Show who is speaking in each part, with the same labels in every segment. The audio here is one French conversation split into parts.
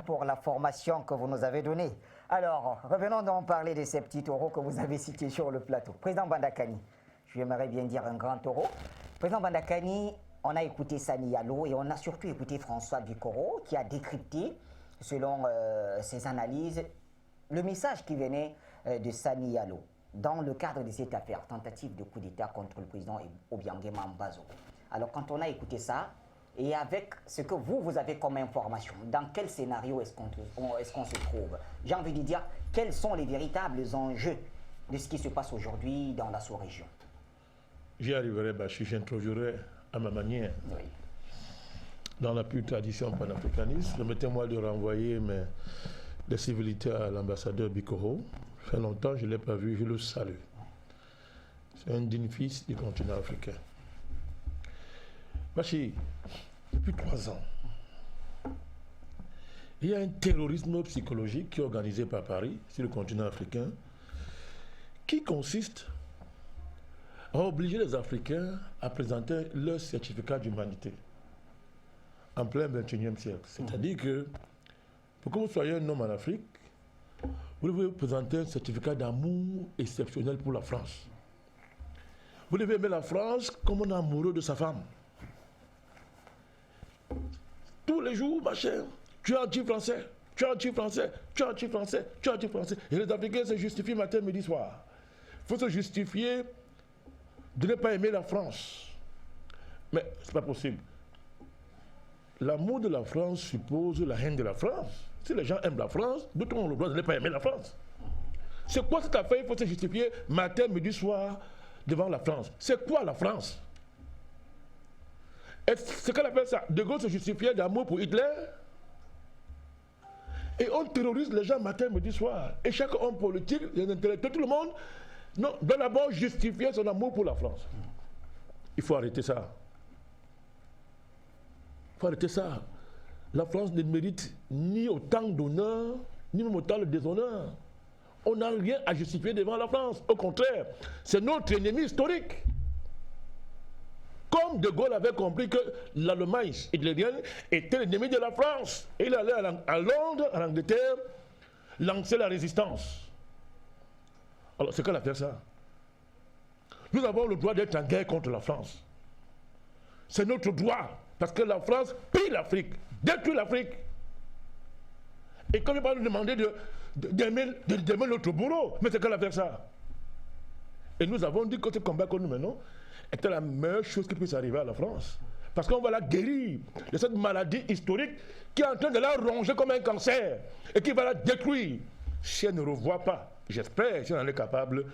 Speaker 1: pour la formation que vous nous avez donnée. Alors, revenons donc parler de ces petits taureaux que vous avez cités sur le plateau. Président Bandakani, j'aimerais bien dire un grand taureau. Président Bandakani, on a écouté Sani Yalo et on a surtout écouté François Bikoro qui a décrypté, selon ses analyses, le message qui venait de Sani Yalo dans le cadre de cette affaire, tentative de coup d'État contre le président Obiangema Mbazo. Alors, quand on a écouté ça, et avec ce que vous avez comme information, dans quel scénario est-ce qu'on se trouve? J'ai envie de dire, quels sont les véritables enjeux de ce qui se passe aujourd'hui dans la sous-région?
Speaker 2: J'y arriverai, Bachir, j'introduirai à ma manière.
Speaker 1: Oui.
Speaker 2: Dans la pure tradition panafricaniste, permettez-moi de renvoyer des civilités à l'ambassadeur Bikoro. Ça fait longtemps que je ne l'ai pas vu, je le salue. C'est un digne fils du continent africain. Bachir, depuis 3 ans, il y a un terrorisme psychologique qui est organisé par Paris sur le continent africain qui consiste à obliger les Africains à présenter leur certificat d'humanité en plein 21e siècle. C'est-à-dire que pour que vous soyez un homme en Afrique, vous devez présenter un certificat d'amour exceptionnel pour la France. Vous devez aimer la France comme un amoureux de sa femme. Tous les jours, ma chère, tu es anti-français, tu es anti-français, tu es anti-français, tu es anti-français. Et les Africains se justifient matin, midi, soir. Il faut se justifier de ne pas aimer la France. Mais ce n'est pas possible. L'amour de la France suppose la haine de la France. Si les gens aiment la France, d'autres ont le droit de ne pas aimer la France. C'est quoi cette affaire? Il faut se justifier matin, midi, soir devant la France. C'est quoi la France? C'est qu'on appelle ça. De Gaulle se justifiait d'amour pour Hitler. Et on terrorise les gens matin, midi, soir. Et chaque homme politique, les intellectuels, tout le monde, non, doit d'abord justifier son amour pour la France. Il faut arrêter ça. Il faut arrêter ça. La France ne mérite ni autant d'honneur, ni même autant de déshonneur. On n'a rien à justifier devant la France. Au contraire, c'est notre ennemi historique. Comme De Gaulle avait compris que l'Allemagne hitlérienne était l'ennemi de la France. Et il allait à Londres, en Angleterre, lancer la résistance. Alors, c'est qu'on a fait ça. Nous avons le droit d'être en guerre contre la France. C'est notre droit. Parce que la France pille l'Afrique, détruit l'Afrique. Et comme il va nous demander d'aimer notre bourreau, mais c'est qu'on a fait ça. Et nous avons dit que ce combat que nous menons était la meilleure chose qui puisse arriver à la France. Parce qu'on va la guérir de cette maladie historique qui est en train de la ronger comme un cancer et qui va la détruire. Si elle ne revoit pas, j'espère, si elle en est capable,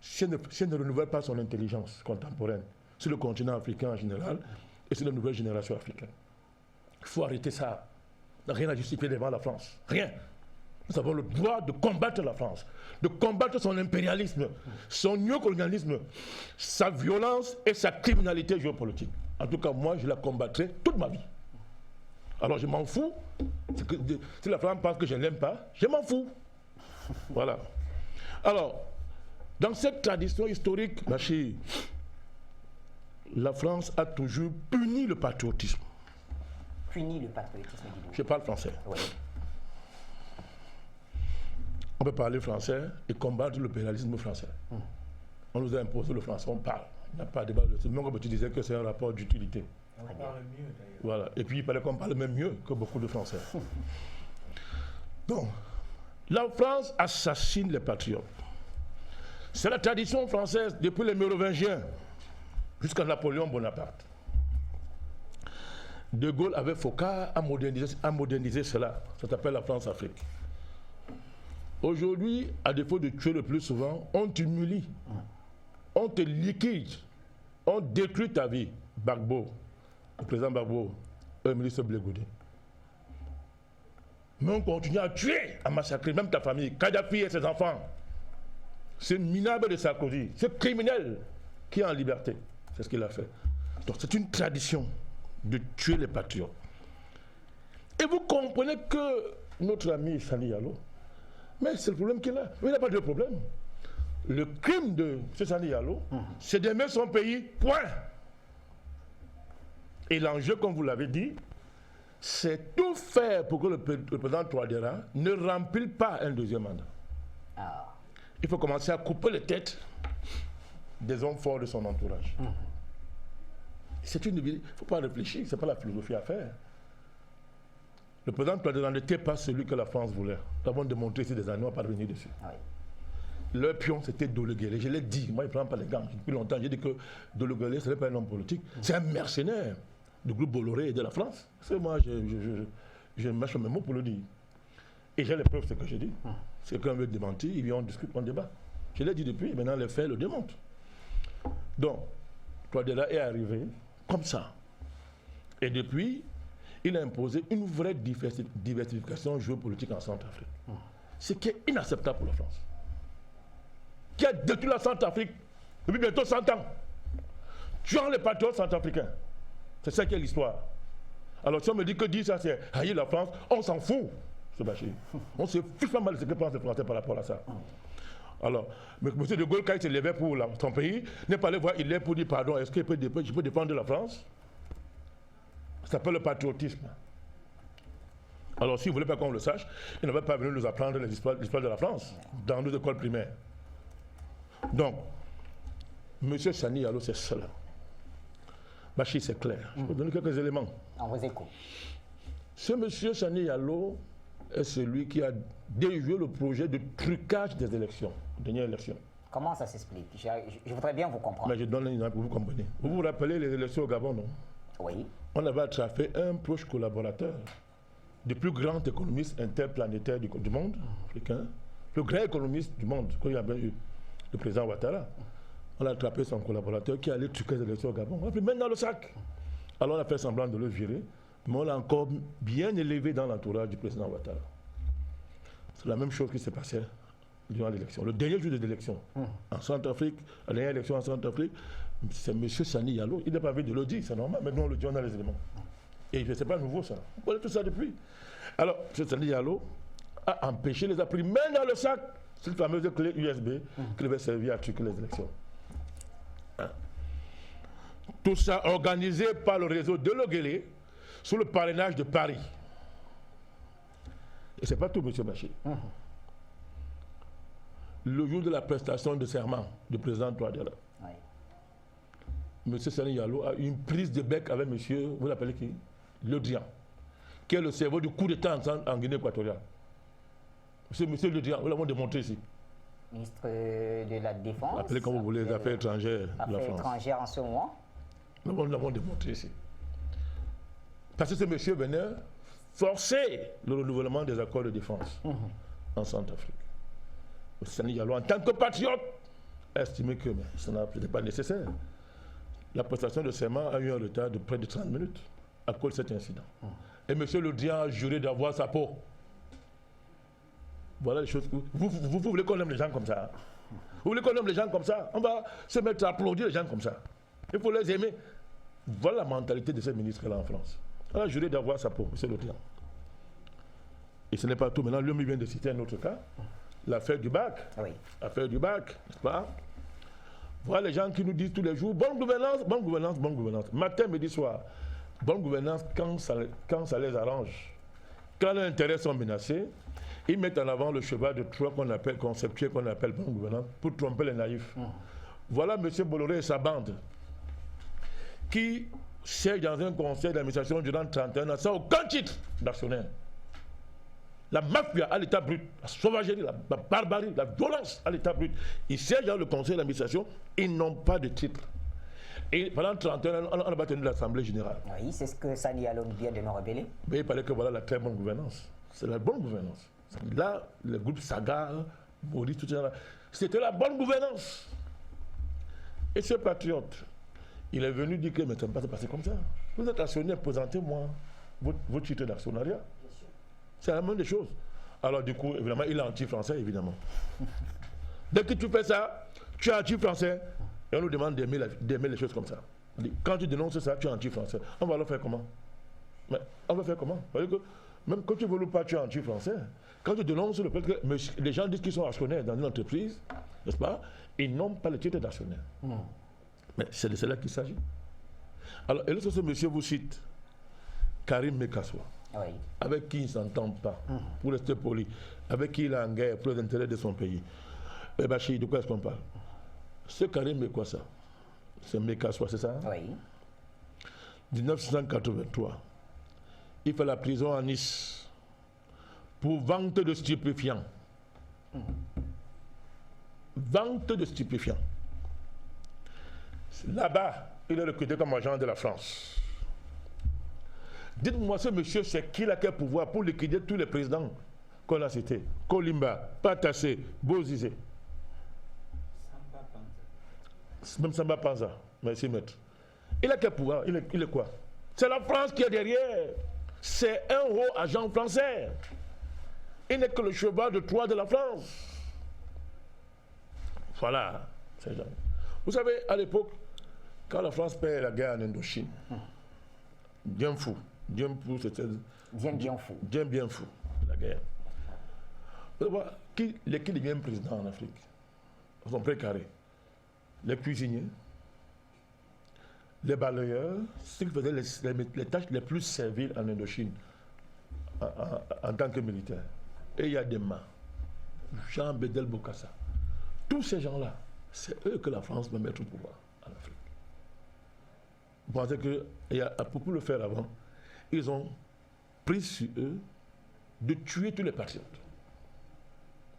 Speaker 2: si elle ne renouvelle pas son intelligence contemporaine sur le continent africain en général et sur les nouvelles générations africaines. Il faut arrêter ça. On n'a rien à justifier devant la France. Rien. Nous avons le droit de combattre la France, de combattre son impérialisme, son néocolonialisme, sa violence et sa criminalité géopolitique. En tout cas, moi, je la combattrai toute ma vie. Alors, je m'en fous. Si la France pense que je ne l'aime pas, je m'en fous. Voilà. Alors, dans cette tradition historique, Bachir, la France a toujours puni le patriotisme.
Speaker 1: Puni le patriotisme, dis-vous.
Speaker 2: Je parle français.
Speaker 1: Oui.
Speaker 2: On peut parler français et combattre l'impérialisme français. On nous a imposé le français, on parle. Il n'y a pas de débat dessus. Même comme tu disais que c'est un rapport d'utilité.
Speaker 3: On parle mieux d'ailleurs.
Speaker 2: Voilà. Et puis il fallait qu'on parle même mieux que beaucoup de Français. Donc, la France assassine les patriotes. C'est la tradition française depuis les Mérovingiens jusqu'à Napoléon Bonaparte. De Gaulle avait Focard à moderniser cela. Ça s'appelle la France-Afrique. Aujourd'hui, à défaut de tuer le plus souvent, on t'humilie, on te liquide, on détruit ta vie. Gbagbo, le président Gbagbo, le ministre Blé-Goudé. Mais on continue à tuer, à massacrer même ta famille, Kadhafi et ses enfants. C'est minable de Sarkozy, c'est criminel qui est en liberté. C'est ce qu'il a fait. Donc c'est une tradition de tuer les patriotes. Et vous comprenez que notre ami Sani Yalo, mais c'est le problème qu'il a. Il n'a pas de problème. Le crime de M. Sani Yalo, c'est d'aimer son pays, point. Et l'enjeu, comme vous l'avez dit, c'est tout faire pour que le président Touadéra ne remplisse pas un deuxième mandat.
Speaker 1: Ah.
Speaker 2: Il faut commencer à couper les têtes des hommes forts de son entourage. C'est une... Il ne faut pas réfléchir, ce n'est pas la philosophie à faire. Le président Touadéra n'était pas celui que la France voulait. Nous l'avons démontré ici des années, on ne va pas revenir dessus.
Speaker 1: Oui.
Speaker 2: Leur pion, c'était Dologuélé. Je l'ai dit, moi, je ne prends pas les gants. Depuis longtemps, j'ai dit que Dologuélé, ce n'est pas un homme politique. C'est un mercenaire du groupe Bolloré et de la France. C'est moi, je mâche mes mots pour le dire. Et j'ai les preuves de ce que j'ai dit. Si quelqu'un veut démentir, il vient, on discute, on débat. Je l'ai dit depuis, maintenant les faits le démontrent. Donc, Touadéra est arrivé comme ça. Et depuis, il a imposé une vraie diversification géopolitique en Centrafrique. Ce qui est inacceptable pour la France. Qui a détruit la Centrafrique depuis bientôt 100 ans. Tuant les patriotes centrafricains. C'est ça qui est l'histoire. Alors si on me dit que dit ça, c'est haïr la France, on s'en fout, ce Bachir. On se fiche pas mal de ce que pensent les Français par rapport à ça. Alors, M. de Gaulle, quand il s'est levé pour son pays, n'est pas allé voir Hitler pour dire pardon, est-ce que je peux défendre la France? Ça s'appelle le patriotisme. Alors, si vous ne voulez pas qu'on le sache, il n'avait pas venu nous apprendre l'histoire de la France dans nos écoles primaires. Donc, M. Sani Diallo, c'est cela. Bachir, c'est clair. Je vais vous donner quelques éléments.
Speaker 1: On vous écoute.
Speaker 2: Ce monsieur Sani Diallo est celui qui a déjoué le projet de trucage des élections, dernière élection.
Speaker 1: Comment ça s'explique? Je voudrais bien vous comprendre.
Speaker 2: Mais je donne un exemple pour vous comprendre. Vous vous rappelez les élections au Gabon, non?
Speaker 1: Oui.
Speaker 2: On avait attrapé un proche collaborateur du plus grand économiste interplanétaire du monde africain, le grand économiste du monde, qu'il y avait eu, le président Ouattara. On a attrapé son collaborateur qui allait truquer les élections au Gabon. On l'a pris même dans le sac. Alors on a fait semblant de le virer, mais on l'a encore bien élevé dans l'entourage du président Ouattara. C'est la même chose qui s'est passée durant l'élection. Le dernier jour de l'élection, en Centrafrique, la dernière élection en Centrafrique, c'est M. Sani Diallo. Il n'a pas envie de le dire, c'est normal. Maintenant, on le dit, on a les éléments. Et ce n'est pas nouveau, ça. On connaît tout ça depuis. Alors, M. Sani Diallo a empêché les appris, même dans le sac, cette fameuse clé USB qui devait servir à truquer les élections. Tout ça organisé par le réseau de Dologuélé sous le parrainage de Paris. Et ce n'est pas tout, M. Bachir. Le jour de la prestation de serment du président Touadéra, M. Sani Diallo a eu une prise de bec avec M. Vous l'appelez qui? Le Drian, qui est le cerveau du coup d'État en Guinée équatoriale. Monsieur Le Drian, nous l'avons démontré ici.
Speaker 1: Ministre de la Défense.
Speaker 2: Appelez comme vous voulez, les affaires étrangères de la
Speaker 1: Affaires
Speaker 2: France.
Speaker 1: étrangères en ce moment.
Speaker 2: Nous l'avons démontré ici. Parce que ce monsieur venait forcer le renouvellement des accords de défense en Centrafrique. M. Sani Diallo, en tant que patriote, a estimé que ce n'était pas nécessaire. La prestation de serment a eu un retard de près de 30 minutes à cause de cet incident. Et M. Le Drian a juré d'avoir sa peau. Voilà les choses. Vous voulez qu'on aime les gens comme ça? Vous voulez qu'on aime les gens comme ça? On va se mettre à applaudir les gens comme ça. Il faut les aimer. Voilà la mentalité de ce ministre-là en France. On a juré d'avoir sa peau, M. Le Drian. Et ce n'est pas tout. Maintenant, l'homme vient de citer un autre cas, l'affaire du bac.
Speaker 1: Oui.
Speaker 2: L'affaire du bac, n'est-ce pas? Voilà les gens qui nous disent tous les jours, bonne gouvernance, bonne gouvernance, bonne gouvernance. Matin, midi, soir. Bonne gouvernance quand ça les arrange. Quand leurs intérêts sont menacés, ils mettent en avant le cheval de Troie qu'on appelle conceptuel, qu'on appelle bonne gouvernance, pour tromper les naïfs. Voilà M. Bolloré et sa bande qui siègent dans un conseil d'administration durant 31 ans sans aucun titre d'actionnaire. La mafia à l'état brut, la sauvagerie, la barbarie, la violence à l'état brut. Ils siègent dans le conseil d'administration, ils n'ont pas de titre. Et pendant 31 ans, on n'a pas tenu l'Assemblée générale.
Speaker 1: Oui, c'est ce que Sani Diallo vient de nous révéler.
Speaker 2: Mais il paraît que voilà la très bonne gouvernance. C'est la bonne gouvernance. Là, le groupe Saga, Maurice, tout ça, c'était la bonne gouvernance. Et ce patriote, il est venu dire que mais ça ne peut pas se passer comme ça. Vous êtes actionnaire, présentez-moi votre titre d'actionnariat. C'est la même des choses. Alors du coup, évidemment, il est anti-français, évidemment. Dès que tu fais ça, tu es anti-français. Et on nous demande d'aimer les choses comme ça. On dit, quand tu dénonces ça, tu es anti-français. On va le faire comment? Mais on va faire comment? Que même quand tu ne veux pas, tu es anti-français. Quand tu dénonces le fait que les gens disent qu'ils sont actionnaires dans une entreprise, n'est-ce pas? Ils n'ont pas le titre d'actionnaire. Mais c'est de cela qu'il s'agit. Alors, et lorsque ce monsieur vous cite Karim Mekassoua,
Speaker 1: Oui.
Speaker 2: avec qui il ne s'entend pas, pour rester poli, avec qui il est en guerre pour les intérêts de son pays. Eh Bachir, de quoi est-ce qu'on parle? Ce Karim Mekassoua, c'est Mekassoua, c'est ça?
Speaker 1: Oui.
Speaker 2: 1983, il fait la prison à Nice pour vente de stupéfiants. Vente de stupéfiants. Là-bas, il est recruté comme agent de la France. Dites-moi, ce monsieur, c'est qui a quel pouvoir pour liquider tous les présidents qu'on a cités? Kolimba, Patassé, Bozizé. Même Samba Panza. Merci, maître. Il a quel pouvoir? Il est quoi? C'est la France qui est derrière. C'est un haut agent français. Il n'est que le cheval de Troie de la France. Voilà. Vous savez, à l'époque, quand la France perd la guerre en Indochine, Dien Phu, c'était...
Speaker 1: Bien fou.
Speaker 2: Bien fou, la guerre. Vous voyez, qui devient président en Afrique? Ils sont précarés. Les cuisiniers, les balayeurs, ceux qui faisaient les tâches les plus serviles en Indochine, en tant que militaires. Et il y a des mains. Jean Bedel Bokassa. Tous ces gens-là, c'est eux que la France va mettre au pouvoir en Afrique. Vous pensez que, pour le faire avant, ils ont pris sur eux de tuer tous les patriotes.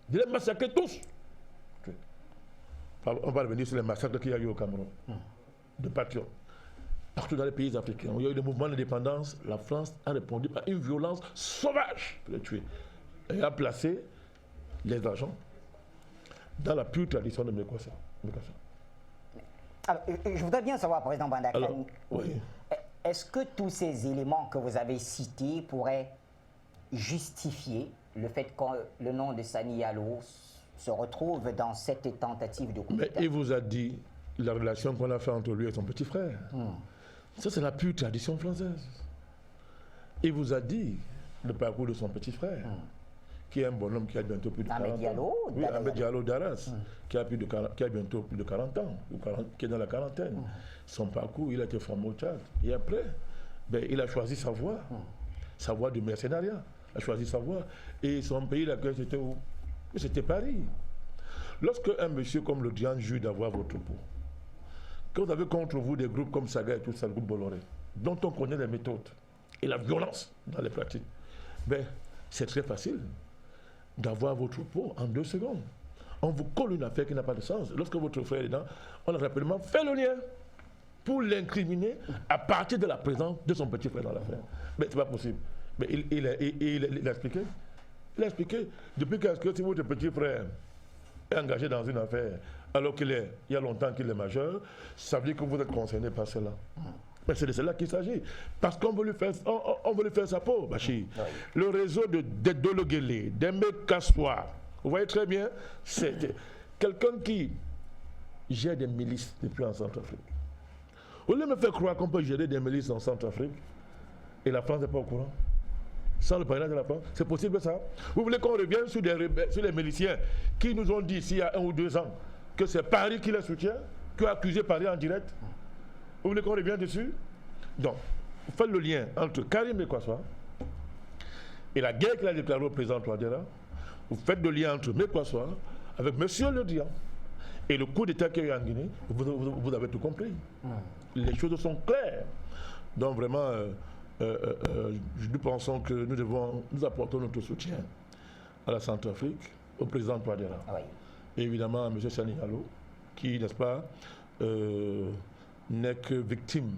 Speaker 2: De les massacrer tous. On va revenir sur les massacres qu'il y a eu au Cameroun, de patriotes. Partout dans les pays africains où il y a eu des mouvements d'indépendance, la France a répondu par une violence sauvage pour les tuer. Et a placé les agents dans la pure tradition de Mekassoua.
Speaker 1: Alors, je voudrais bien savoir, président Bandakani,
Speaker 2: oui.
Speaker 1: Est-ce que tous ces éléments que vous avez cités pourraient justifier le fait que le nom de Sani Yalo se retrouve dans cette tentative de coup d'État?
Speaker 2: Mais il vous a dit la relation qu'on a fait entre lui et son petit frère. Ça, c'est la pure tradition française. Il vous a dit le parcours de son petit frère, qui est un bonhomme qui a bientôt plus de 40 ans. Oui, Ahmed Diallo d'Arras, qui a bientôt plus de 40 ans, qui est dans la quarantaine. Son parcours, il a été formé au Tchad. Et après, il a choisi sa voie de mercenariat. Il a choisi sa voie. Et son pays, c'était où? C'était Paris. Lorsque un monsieur comme le Diane juge d'avoir votre peau, quand vous avez contre vous des groupes comme Saga et tout ça, le groupe Bolloré, dont on connaît les méthodes et la violence dans les pratiques, c'est très facile d'avoir votre peau en 2 secondes. On vous colle une affaire qui n'a pas de sens. Lorsque votre frère est dedans, on a rapidement fait le lien pour l'incriminer à partir de la présence de son petit frère dans l'affaire. Mais c'est pas possible. Mais il a expliqué. Il a expliqué. Depuis que si votre petit frère est engagé dans une affaire, alors il y a longtemps qu'il est majeur, ça veut dire que vous êtes concerné par cela. Mais c'est de cela qu'il s'agit. Parce qu'on veut lui faire sa peau, Bachir. Le réseau de Dologuélé, d'Mekassoua, vous voyez très bien, c'est quelqu'un qui gère des milices depuis en Centrafrique. Vous voulez me faire croire qu'on peut gérer des milices en Centrafrique et la France n'est pas au courant? Sans le parrainage de la France, c'est possible ça? Vous voulez qu'on revienne sur les miliciens qui nous ont dit ici il y a 1 ou 2 ans que c'est Paris qui les soutient, qui a accusé Paris en direct? Vous voulez qu'on revienne dessus? Donc, vous faites le lien entre Karim Mekassoua et la guerre qu'il a déclarée au président Touadéra. Vous faites le lien entre Mekassoua avec M. Le Drian et le coup d'État qu'il y a eu en Guinée. Vous avez tout compris. Les choses sont claires. Donc vraiment, nous pensons que nous devons nous apporter notre soutien à la Centrafrique, au président Touadéra. Et évidemment à M. Sani Yalo, qui, n'est-ce pas, n'est que victime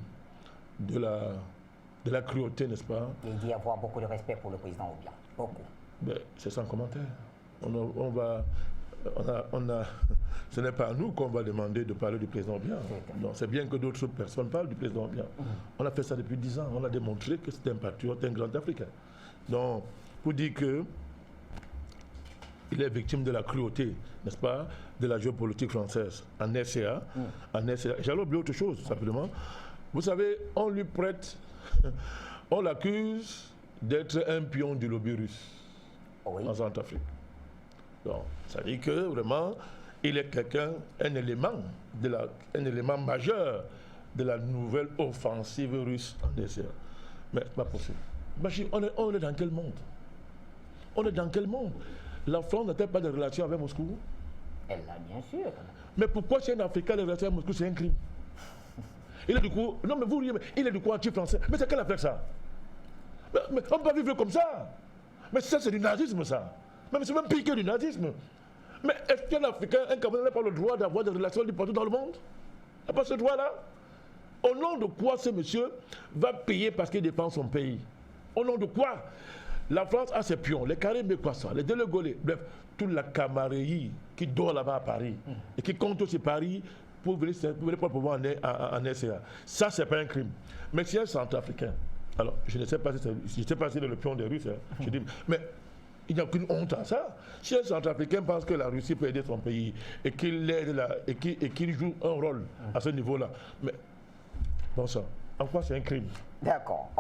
Speaker 2: de la cruauté, n'est-ce pas?
Speaker 1: Il dit avoir beaucoup de respect pour le président Obiang. Beaucoup.
Speaker 2: C'est sans commentaire. Ce n'est pas à nous qu'on va demander de parler du président Obiang. Non, c'est bien que d'autres personnes parlent du président Obiang. On a fait ça depuis 10 ans. On a démontré que c'est un patriote, un grand Africain. Donc, pour dire que il est victime de la cruauté, n'est-ce pas, de la géopolitique française en RCA. J'allais oublier autre chose, simplement. Vous savez, on lui prête, on l'accuse d'être un pion du lobby russe en Centrafrique. Donc, ça dit que vraiment, il est un élément majeur de la nouvelle offensive russe en RCA. Mais c'est pas possible. Bachir, on est dans quel monde? On est dans quel monde? La France n'a-t-elle pas de relation avec Moscou?
Speaker 1: Elle l'a, bien sûr.
Speaker 2: Mais pourquoi chez un Africain, les relations avec Moscou, c'est un crime? Il est du coup, non mais vous riez, mais il est du coup anti-français. Mais c'est quelle affaire ça? Mais on ne peut pas vivre comme ça. Mais ça, c'est du nazisme, ça. Mais c'est même pire que du nazisme. Mais est-ce qu'un Africain, un Camerounais n'a pas le droit d'avoir des relations partout dans le monde? Il n'a pas ce droit-là? Au nom de quoi ce monsieur va payer parce qu'il défend son pays? Au nom de quoi? La France a ses pions, les Caraïbes, quoi ça, les Délégolés, bref, toute la camaraderie qui dort là-bas à Paris et qui compte aussi Paris pour venir pour pouvoir en SCA. Ça, c'est pas un crime. Mais si un Centrafricain, alors je ne sais pas si c'est le pion des Russes, hein, je dis, mais il n'y a aucune honte à ça. Si un Centrafricain pense que la Russie peut aider son pays et qu'il l'aide et qu'il joue un rôle à ce niveau-là, mais bon ça, en quoi c'est un crime?
Speaker 1: D'accord.